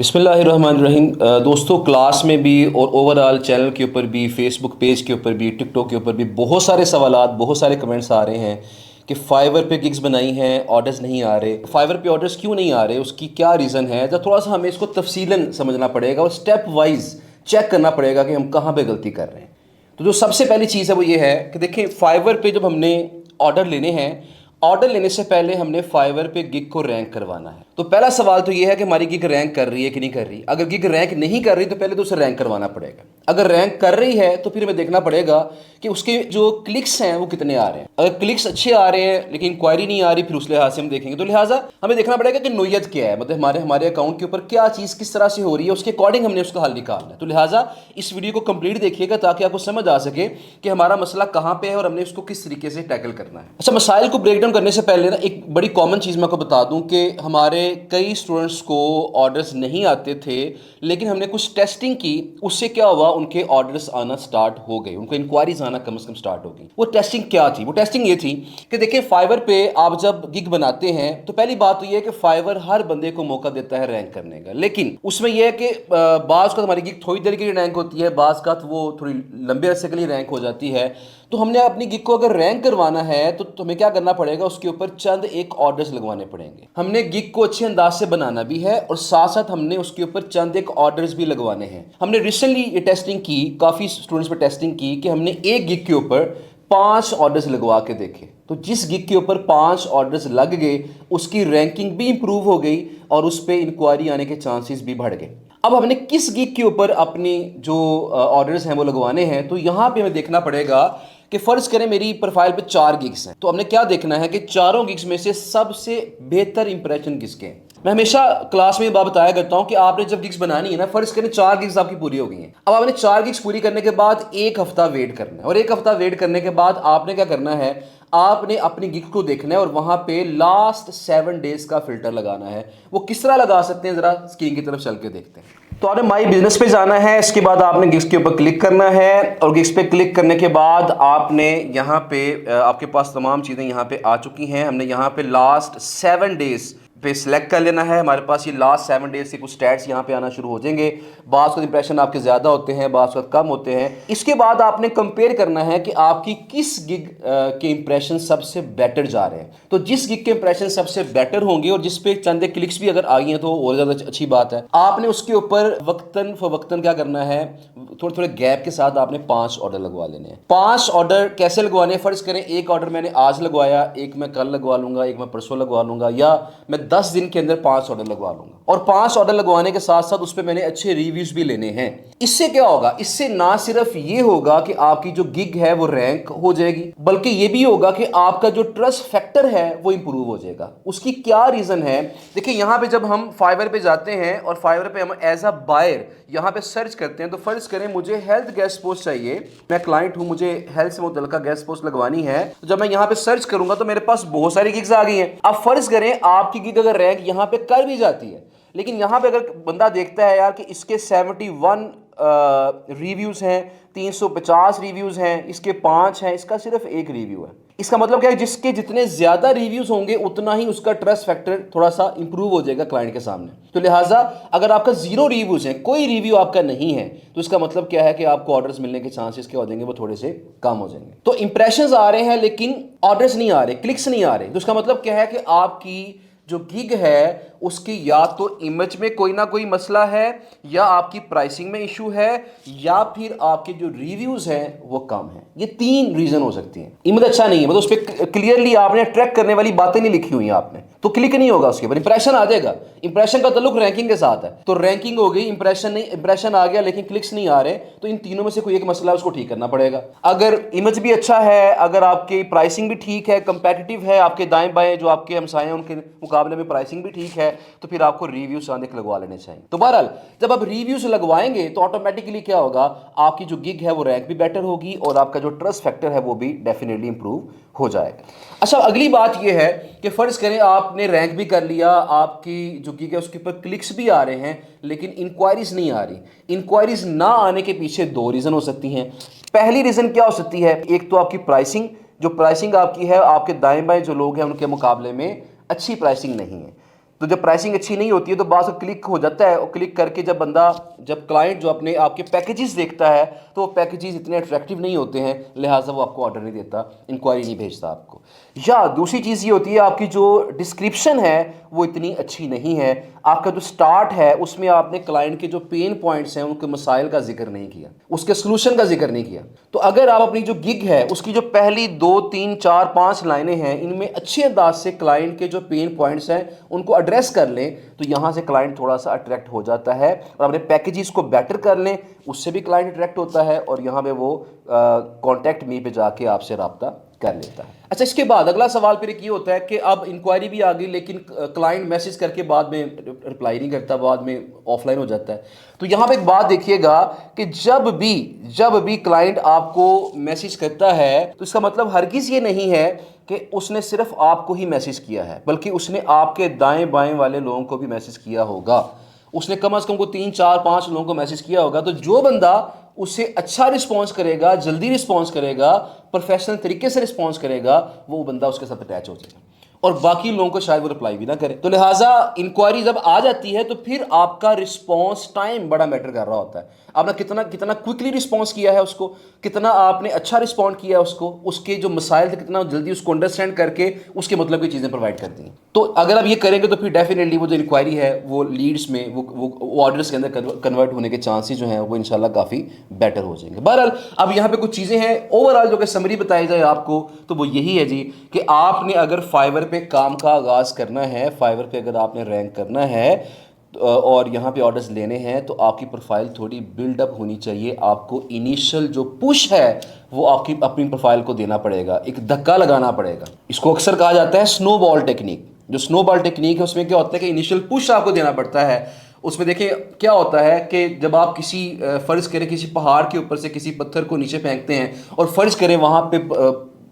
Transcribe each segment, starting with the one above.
बिस्मिल्लाहिर्रहमानिर्रहीम। दोस्तों, क्लास में भी और ओवरऑल चैनल के ऊपर भी, फेसबुक पेज के ऊपर भी, टिकटॉक के ऊपर भी बहुत सारे सवालात, बहुत सारे कमेंट्स आ रहे हैं कि फाइवर पे गिग्स बनाई हैं, ऑर्डर्स नहीं आ रहे। फाइवर पे ऑर्डर्स क्यों नहीं आ रहे, उसकी क्या रीज़न है? तो थोड़ा सा हमें इसको तफसीलन समझना पड़ेगा और स्टेप वाइज चेक करना पड़ेगा कि हम कहाँ पे गलती कर रहे हैं। तो जो सबसे पहली चीज़ है वो ये है कि देखिए, फाइवर पे जब हमने ऑर्डर लेने हैं, ऑर्डर लेने से पहले हमने फाइवर पे गिग को रैंक करवाना है। तो पहला सवाल तो ये है कि हमारी गिग रैंक कर रही है कि नहीं कर रही। अगर गिग रैंक नहीं कर रही तो पहले तो उसे रैंक करवाना पड़ेगा। अगर रैंक कर रही है तो फिर हमें देखना पड़ेगा कि उसके जो क्लिक्स हैं वो कितने आ रहे हैं। अगर क्लिक्स अच्छे आ रहे हैं लेकिन इंक्वायरी नहीं आ रही, फिर उस लिहाज से हम देखेंगे। तो लिहाजा हमें देखना पड़ेगा कि नोयत क्या है, मतलब हमारे हमारे अकाउंट के ऊपर क्या चीज़ किस तरह से हो रही है, उसके अकॉर्डिंग हमने उसका हल निकालना है। तो लिहाजा इस वीडियो को कंप्लीट देखिएगा ताकि आपको समझ आ सके कि हमारा मसला कहाँ पे है और हमने उसको किस तरीके से टैकल करना है। अच्छा, मसाइल को ब्रेक डाउन करने से पहले ना एक बड़ी कॉमन चीज़ मैं आपको बता दूं कि हमारे कई स्टूडेंट्स को ऑर्डर्स नहीं आते थे, लेकिन हमने कुछ टेस्टिंग की, उससे क्या हुआ, उनके ऑर्डर्स आना स्टार्ट हो गए, उनको इंक्वायरीज आना कम से कम स्टार्ट हो गई। वो टेस्टिंग क्या थी? वो टेस्टिंग ये थी कि देखिए, फाइवर पे आप जब गिग बनाते हैं तो पहली बात तो ये है कि फाइवर हर बंदे को मौका देता है रैंक करने का, लेकिन उसमें यह है कि बाज़ का हमारी गिग थोड़ी देर के लिए रैंक होती है, बाज़ का वो थोड़ी लंबे अरसे के लिए रैंक हो जाती है। तो हमने अपनी गिग को अगर रैंक करवाना है तो हमें क्या करना पड़ेगा, उसके ऊपर चंद एक ऑर्डर्स लगवाने पड़ेंगे। हमने गिग को अच्छे अंदाज से बनाना भी है और साथ साथ हमने उसके ऊपर चंद एक ऑर्डर्स भी लगवाने हैं। हमने रिसेंटली ये टेस्टिंग की, काफ़ी स्टूडेंट्स पर टेस्टिंग की कि हमने एक गिग के ऊपर 5 ऑर्डर्स लगवा के देखे। तो जिस गिग के ऊपर 5 ऑर्डर्स लग गए उसकी रैंकिंग भी इंप्रूव हो गई और उस पर इंक्वायरी आने के चांसेस भी बढ़ गए। अब हमने किस गिग के ऊपर अपनी जो ऑर्डर्स हैं वो लगवाने हैं, तो यहाँ पे हमें देखना पड़ेगा कि फ़र्ज़ करें मेरी प्रोफाइल पे 4 गिग्स हैं, तो हमने क्या देखना है कि चारों गिग्स में से सबसे बेहतर इंप्रेशन किसके हैं। मैं हमेशा क्लास में ये बात बताया करता हूँ कि आपने जब गिग्स बनानी है ना, फ़र्ज़ करें 4 गिग्स आपकी पूरी हो गई हैं। अब आपने 4 गिग्स पूरी करने के बाद 1 हफ्ता वेट करना है, और 1 हफ्ता वेट करने के बाद आपने क्या करना है, आपने अपनी गिग को देखना है और वहाँ पे लास्ट 7 डेज़ का फ़िल्टर लगाना है। वो किस तरह लगा सकते हैं, ज़रा स्क्रीन की तरफ चल के देखते हैं। तो आपने माई बिजनेस पे जाना है, इसके बाद आपने गिग्स के ऊपर क्लिक करना है और गिग्स पे क्लिक करने के बाद आपने यहाँ पे आपके पास तमाम चीज़ें यहाँ पे आ चुकी हैं। हमने यहाँ पे लास्ट 7 डेज़ पे सिलेक्ट कर लेना है। हमारे पास ये लास्ट 7 डेज से कुछ स्टैट्स यहाँ पे आना शुरू हो जाएंगे। बाज़ का इंप्रेशन आपके ज़्यादा होते हैं, बाज़ का कम होते हैं। इसके बाद आपने कंपेयर करना है कि आपकी किस गिग के इंप्रेशन सबसे बेटर जा रहे हैं। तो जिस गिग के इंप्रेशन सबसे बेटर होंगे और जिस पे चंद क्लिक्स भी अगर आ गई हैं तो और ज़्यादा अच्छी बात है। आपने उसके ऊपर वक्तन फवक्तन क्या करना है, थोड़े थोड़े गैप के साथ आपने 5 ऑर्डर लगवा लेने हैं। 5 ऑर्डर कैसे लगवाने हैं? फ़र्ज़ करें एक ऑर्डर मैंने आज लगवाया, एक मैं कल लगवा लूँगा, एक मैं परसों लगवा लूँगा, या मैं 10 दिन के अंदर 5 ऑर्डर लगवा लूंगा। और 5 ऑर्डर लगवाने के साथ साथ उस पर मैंने अच्छे रिव्यूज भी लेने हैं। इससे क्या होगा, इससे ना सिर्फ ये होगा कि आपकी जो गिग है वो रैंक हो जाएगी, बल्कि ये भी होगा कि आपका जो ट्रस्ट फैक्टर है वो इंप्रूव हो जाएगा। उसकी क्या रीजन है? देखिए, यहां पे जब हम फाइवर पे जाते हैं और फाइवर पे हम एज अ बायर यहां पे सर्च करते हैं, तो फर्ज करें मुझे हेल्थ गेस्ट पोस्ट चाहिए, मैं क्लाइंट हूं, मुझे हेल्थ से मुतल्लिका गेस्ट पोस्ट लगवानी है। तो जब मैं यहां पे सर्च करूंगा तो मेरे पास बहुत सारी गिग्स आ गई हैं। अब फर्ज करें आपकी गिग अगर रैंक यहां पे कर भी जाती है, लेकिन यहां पे अगर बंदा देखता है यार कि इसके 71 रिव्यूज हैं, 350 रिव्यूज हैं, इसके 5 हैं, इसका सिर्फ एक रिव्यू है, इसका मतलब क्या है, जिसके जितने ज्यादा रिव्यूज होंगे उतना ही उसका ट्रस्ट फैक्टर थोड़ा सा इंप्रूव हो जाएगा क्लाइंट के सामने। तो लिहाजा अगर आपका 0 रिव्यूज हैं, कोई रिव्यू आपका नहीं है, तो इसका मतलब क्या है कि आपको ऑर्डर्स मिलने के चांसेस क्या हो जाएंगे, वो थोड़े से कम हो जाएंगे। तो इंप्रेशंस आ रहे हैं लेकिन ऑर्डर्स नहीं आ रहे, क्लिक्स नहीं आ रहे, तो इसका मतलब क्या है कि आपकी जो गिग है उसकी या तो इमेज में कोई ना कोई मसला है, या आपकी प्राइसिंग में इशू है, या फिर आपके जो रिव्यूज हैं वो कम हैं। ये 3 रीजन हो सकती हैं। इमेज अच्छा नहीं है, मतलब उस पर क्लियरली आपने ट्रैक करने वाली बातें नहीं लिखी हुई आपने, तो क्लिक नहीं होगा उसके ऊपर, इंप्रेशन आ जाएगा। इंप्रेशन का ताल्लुक रैंकिंग के साथ है, तो रैंकिंग हो गई, इंप्रेशन नहीं, इंप्रेशन आ गया लेकिन क्लिक्स नहीं आ रहे, तो इन तीनों में से कोई एक मसला है, उसको ठीक करना पड़ेगा। अगर इमेज भी अच्छा है, अगर आपकी प्राइसिंग भी ठीक है, कंपेटिटिव है, आपके दाएं बाएं जो आपके हमसाए हैं उनके मुकाबले में प्राइसिंग भी ठीक है, तो फिर आपको रिव्यूज आने लगवा लेने चाहिए। तो बहरहाल जब आप रिव्यूज लगवाएंगे तो ऑटोमेटिकली क्या होगा, आपकी जो गिग है वो रैंक भी बेटर होगी और आपका जो ट्रस्ट फैक्टर है वो भी डेफिनेटली इंप्रूव हो जाएगा। अच्छा, अगली बात ये है कि फर्ज करें आपने रैंक भी कर लिया, आपकी जो गिग है उसके ऊपर क्लिक्स भी आ रहे हैं, लेकिन इंक्वायरीज नहीं आ रही। इंक्वायरीज ना आने के पीछे 2 रीजन हो सकती हैं। पहली रीजन क्या हो सकती है, एक तो आपकी प्राइसिंग, जो प्राइसिंग आपकी है आपके दाएं बाएं जो लोग हैं उनके मुकाबले में अच्छी प्राइसिंग नहीं है। तो जब प्राइसिंग अच्छी नहीं होती है तो बाद क्लिक हो जाता है, और क्लिक करके जब क्लाइंट जो अपने आपके पैकेजेस देखता है तो वो पैकेजेस इतने अट्रैक्टिव नहीं होते हैं, लिहाजा वो आपको ऑर्डर नहीं देता, इंक्वायरी नहीं भेजता आपको। या दूसरी चीज़ ये होती है आपकी जो डिस्क्रिप्शन है वो इतनी अच्छी नहीं है, आपका जो स्टार्ट है उसमें आपने क्लाइंट के जो पेन पॉइंट्स हैं उनके मसाइल का जिक्र नहीं किया, उसके सलूशन का जिक्र नहीं किया। तो अगर आप अपनी जो गिग है उसकी जो पहली 2, 3, 4, 5 लाइनें हैं इनमें अच्छे अंदाज से क्लाइंट के जो पेन पॉइंट्स हैं उनको एड्रेस कर लें तो यहाँ से क्लाइंट थोड़ा सा अट्रैक्ट हो जाता है, और अपने पैकेजेस को बेटर कर लें, उससे भी क्लाइंट अट्रैक्ट होता है और यहाँ पे वो कॉन्टैक्ट मी पे जाके आपसे रब्ता कर लेता है। अच्छा, इसके बाद अगला सवाल फिर ये होता है कि अब इंक्वायरी भी आ गई लेकिन क्लाइंट मैसेज करके बाद में रिप्लाई नहीं करता, बाद में ऑफलाइन हो जाता है। तो यहाँ पे एक बात देखिएगा कि जब भी क्लाइंट आपको मैसेज करता है तो इसका मतलब हरगिज़ ये नहीं है कि उसने सिर्फ आपको ही मैसेज किया है, बल्कि उसने आपके दाएं बाएं वाले लोगों को भी मैसेज किया होगा। उसने कम से कम को 3, 4, 5 लोगों को मैसेज किया होगा। तो जो बंदा उससे अच्छा रिस्पॉन्स करेगा, जल्दी रिस्पॉन्स करेगा, प्रोफेशनल तरीके से रिस्पॉन्स करेगा, वो बंदा उसके साथ अटैच हो जाएगा, और बाकी लोगों को शायद वो रिप्लाई भी ना करे। तो लिहाजा इंक्वायरी जब आ जाती है तो फिर आपका रिस्पॉन्स टाइम बड़ा मैटर कर रहा होता है। आपने कितना क्विकली रिस्पॉन्स किया है उसको, कितना आपने अच्छा रिस्पॉन्ड किया है उसको, उसके जो मसाइल थे कितना जल्दी उसको अंडरस्टैंड करके उसके मतलब की चीज़ें प्रोवाइड करती हैं। तो अगर आप ये करेंगे तो फिर डेफिनेटली वो जो इंक्वायरी है वो लीड्स में वो ऑर्डर्स के अंदर कन्वर्ट होने के चांसेस जो हैं वो इंशाल्लाह काफ़ी बेटर हो जाएंगे। बहरहाल अब यहाँ पे कुछ चीज़ें हैं ओवरऑल जो कि समरी बताई जाए आपको तो वो यही है जी कि आपने अगर फाइवर पे काम का आगाज़ करना है, फाइवर पे अगर आपने रैंक करना है और यहाँ पे ऑर्डर्स लेने हैं तो आपकी प्रोफाइल थोड़ी बिल्डअप होनी चाहिए। आपको इनिशियल जो पुश है वो आपकी अपनी प्रोफाइल को देना पड़ेगा, एक धक्का लगाना पड़ेगा। इसको अक्सर कहा जाता है स्नोबॉल टेक्निक। जो स्नोबॉल टेक्निक है उसमें क्या होता है कि इनिशियल पुश आपको देना पड़ता है। उसमें देखिए क्या होता है कि जब आप किसी फ़र्ज़ करें किसी पहाड़ के ऊपर से किसी पत्थर को नीचे फेंकते हैं और फ़र्ज़ करें वहाँ पे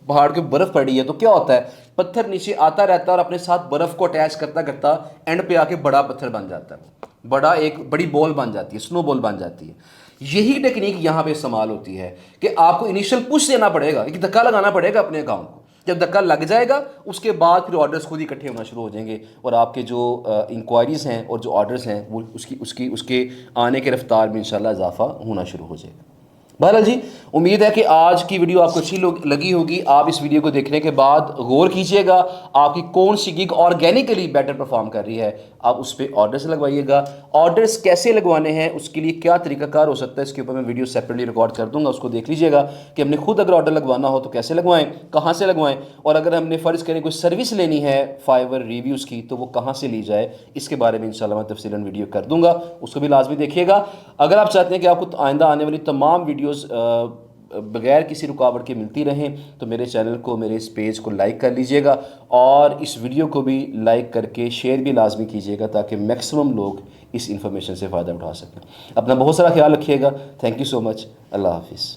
पहाड़ के बर्फ़ पड़ी है, तो क्या होता है पत्थर नीचे आता रहता है और अपने साथ बर्फ़ को अटैच करता करता एंड पे आके बड़ा पत्थर बन जाता है, बड़ी बॉल बन जाती है, स्नो बॉल बन जाती है। यही टेक्निक यहाँ पे इस्तेमाल होती है कि आपको इनिशियल पुश देना पड़ेगा, एक धक्का लगाना पड़ेगा अपने अकाउंट को। जब धक्का लग जाएगा उसके बाद फिर ऑर्डर्स खुद ही इकट्ठे होना शुरू हो जाएंगे और आपके जो इंक्वायरीज़ हैं और जो ऑर्डर्स हैं वो उसके आने के रफ्तार में इंशाल्लाह इजाफा होना शुरू हो जाएगा। बहरहाल जी, उम्मीद है कि आज की वीडियो आपको अच्छी लगी होगी। आप इस वीडियो को देखने के बाद गौर कीजिएगा आपकी कौन सी गिग ऑर्गेनिकली बेटर परफॉर्म कर रही है, आप उस पर ऑर्डर्स लगवाइएगा। ऑर्डर्स कैसे लगवाने हैं, उसके लिए क्या तरीकाकार हो सकता है, इसके ऊपर मैं वीडियो सेपरेटली रिकॉर्ड कर दूंगा, उसको देख लीजिएगा कि हमने खुद अगर ऑर्डर लगवाना हो तो कैसे लगवाएं, कहाँ से लगवाएं, और अगर हमने फ़र्ज़ करें कोई सर्विस लेनी है फाइवर रिव्यूज़ की तो वो कहाँ से ली जाए, इसके बारे में इंशाल्लाह मैं तफसीलन वीडियो कर दूंगा, उसको भी लाजमी देखिएगा। अगर आप चाहते हैं कि आपको आइंदा आने वाली तमाम वीडियोज़ बगैर किसी रुकावट के मिलती रहें तो मेरे चैनल को, मेरे इस पेज को लाइक कर लीजिएगा और इस वीडियो को भी लाइक करके शेयर भी लाजमी कीजिएगा ताकि मैक्सिमम लोग इस इंफॉर्मेशन से फ़ायदा उठा सकें। अपना बहुत सारा ख्याल रखिएगा। Thank you so much. अल्लाह हाफिज़।